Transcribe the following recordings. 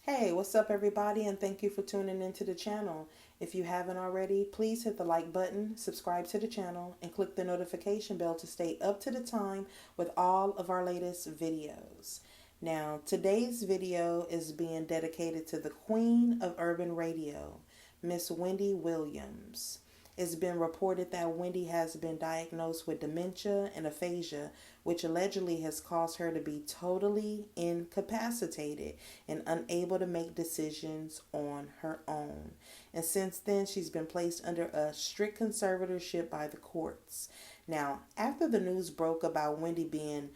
Hey, what's up, everybody, and thank you for tuning into the channel. If you haven't already, please hit the like button, subscribe to the channel, and click the notification bell to stay up to the time with all of our latest videos. Now, today's video is being dedicated to the Queen of Urban Radio, Miss Wendy Williams. It's been reported that Wendy has been diagnosed with dementia and aphasia, which allegedly has caused her to be totally incapacitated and unable to make decisions on her own. And since then, she's been placed under a strict conservatorship by the courts. Now, after the news broke about Wendy being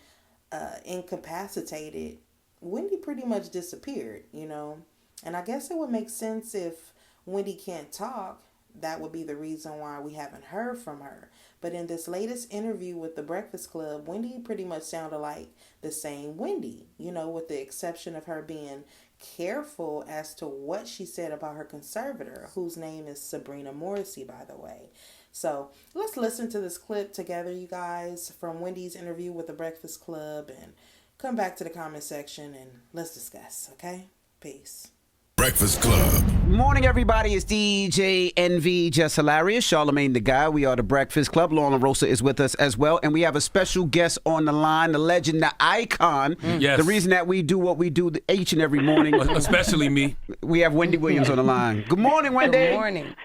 incapacitated, Wendy pretty much disappeared, And I guess it would make sense if Wendy can't talk. That would be the reason why we haven't heard from her. But in this latest interview with the Breakfast Club, Wendy pretty much sounded like the same Wendy, with the exception of her being careful as to what she said about her conservator, whose name is Sabrina Morrissey, by the way. So let's listen to this clip together, you guys, from Wendy's interview with the Breakfast Club, and come back to the comment section and let's discuss, okay? Peace. Breakfast Club. Morning, everybody. It's DJ NV, Just Hilarious, Charlamagne the Guy. We are the Breakfast Club. Lorna Rosa is with us as well. And we have a special guest on the line, the legend, the icon. Yes. The reason that we do what we do each and every morning. Especially me. We have Wendy Williams on the line. Good morning, Wendy. Good morning.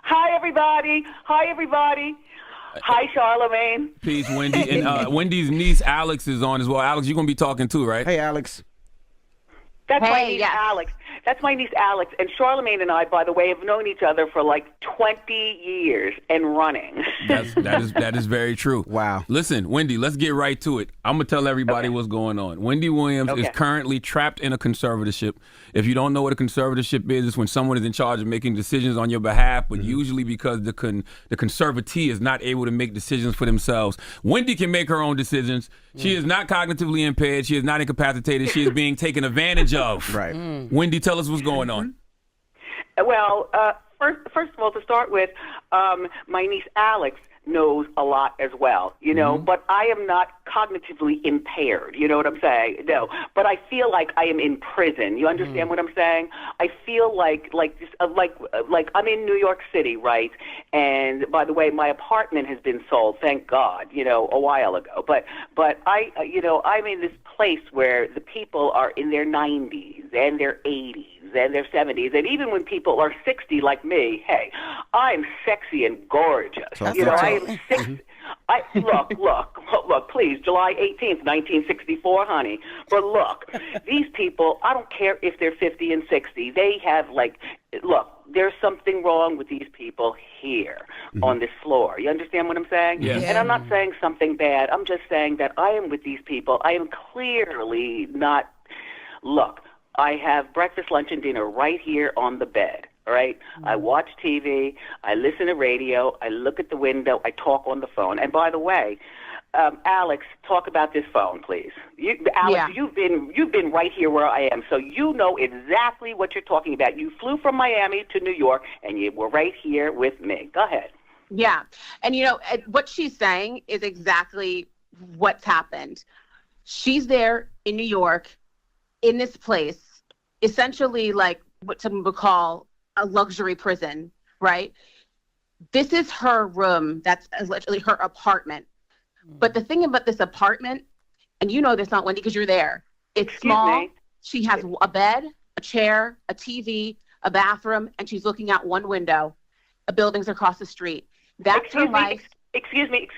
Hi, everybody. Hi, everybody. Hi, Charlamagne. Peace, Wendy. And Wendy's niece, Alex, is on as well. Alex, you're going to be talking too, right? Hey, Alex. That's my niece, Alex. That's my niece, Alex. And Charlamagne and I, by the way, have known each other for like 20 years and running. That is very true. Wow. Listen, Wendy, let's get right to it. I'm going to tell everybody what's going on. Wendy Williams is currently trapped in a conservatorship. If you don't know what a conservatorship is, it's when someone is in charge of making decisions on your behalf, but usually because the conservatee is not able to make decisions for themselves. Wendy can make her own decisions. She is not cognitively impaired. She is not incapacitated. She is being taken advantage of. Right. Wendy, tell us what's going on. Well, first of all, to start with, my niece, Alex, knows a lot as well, but I am not cognitively impaired, you know what I'm saying? No, but I feel like I am in prison. You understand what I'm saying? I feel like I'm in New York City, right? And by the way, my apartment has been sold, thank God, a while ago. But I'm in this place where the people are in their 90s and their 80s and their 70s, and even when people are 60 like me, hey, I'm sexy and gorgeous. I am 60. Look, please, July 18th, 1964, honey. But look, these people, I don't care if they're 50 and 60. They have, there's something wrong with these people here on this floor. You understand what I'm saying? Yes. And I'm not saying something bad. I'm just saying that I am with these people. I am clearly not, look, I have breakfast, lunch, and dinner right here on the bed. All right. I watch TV. I listen to radio. I look at the window. I talk on the phone. And by the way, Alex, talk about this phone, please. Alex, you've been right here where I am, so you know exactly what you're talking about. You flew from Miami to New York, and you were right here with me. Go ahead. Yeah, and what she's saying is exactly what's happened. She's there in New York, in this place, essentially like what some would call a luxury prison, right? This is her room. That's literally her apartment. But the thing about this apartment, and you know this, not Wendy, because you're there, it's small. She has a bed, a chair, a TV, a bathroom, and she's looking out one window. The buildings across the street. That's her life. Excuse me,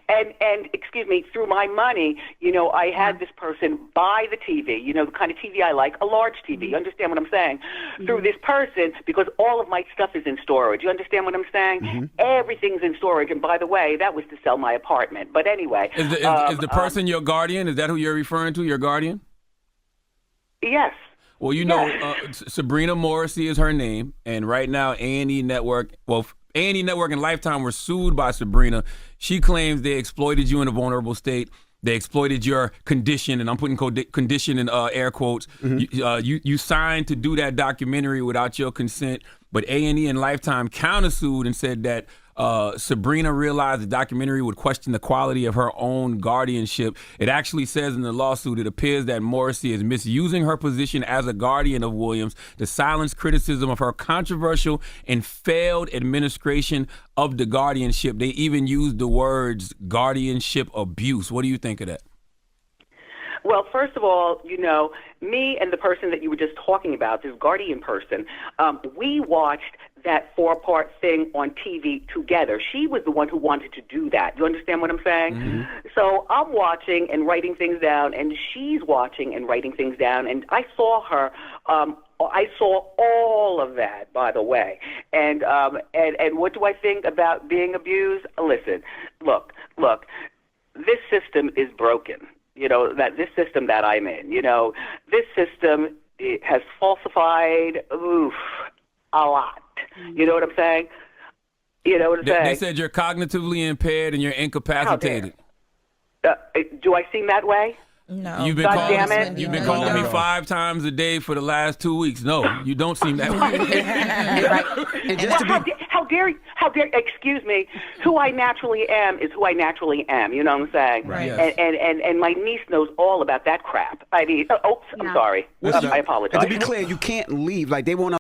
and excuse me, through my money, I had this person buy the TV, the kind of TV I like, a large TV, you understand what I'm saying? Through this person, because all of my stuff is in storage, you understand what I'm saying? Everything's in storage, and by the way, that was to sell my apartment, but anyway. Is the person your guardian? Is that who you're referring to, your guardian? Yes. Well, Sabrina Morrissey is her name, and right now A&E Network, A&E Network and Lifetime were sued by Sabrina. She claims they exploited you in a vulnerable state. They exploited your condition, and I'm putting condition in air quotes. You signed to do that documentary without your consent, but A&E and Lifetime countersued and said that Sabrina realized the documentary would question the quality of her own guardianship. It actually says in the lawsuit, it appears that Morrissey is misusing her position as a guardian of Williams to silence criticism of her controversial and failed administration of the guardianship. They even used the words guardianship abuse. What do you think of that? Well, first of all, me and the person that you were just talking about, this guardian person, we watched that 4-part thing on TV together. She was the one who wanted to do that. You understand what I'm saying? Mm-hmm. So I'm watching and writing things down, and she's watching and writing things down, and I saw her. I saw all of that, by the way. And what do I think about being abused? Listen, look. This system is broken. That this system that I'm in, this system has falsified a lot. You know what I'm saying? They said you're cognitively impaired and you're incapacitated. Do I seem that way? No. You've been calling me 5 times a day for the last 2 weeks. No, you don't seem that way. And just how dare, excuse me, who I naturally am is who I naturally am. You know what I'm saying? Right. Yes. And my niece knows all about that crap. I mean, I'm sorry. I apologize. And to be clear, you can't leave. Like, they won't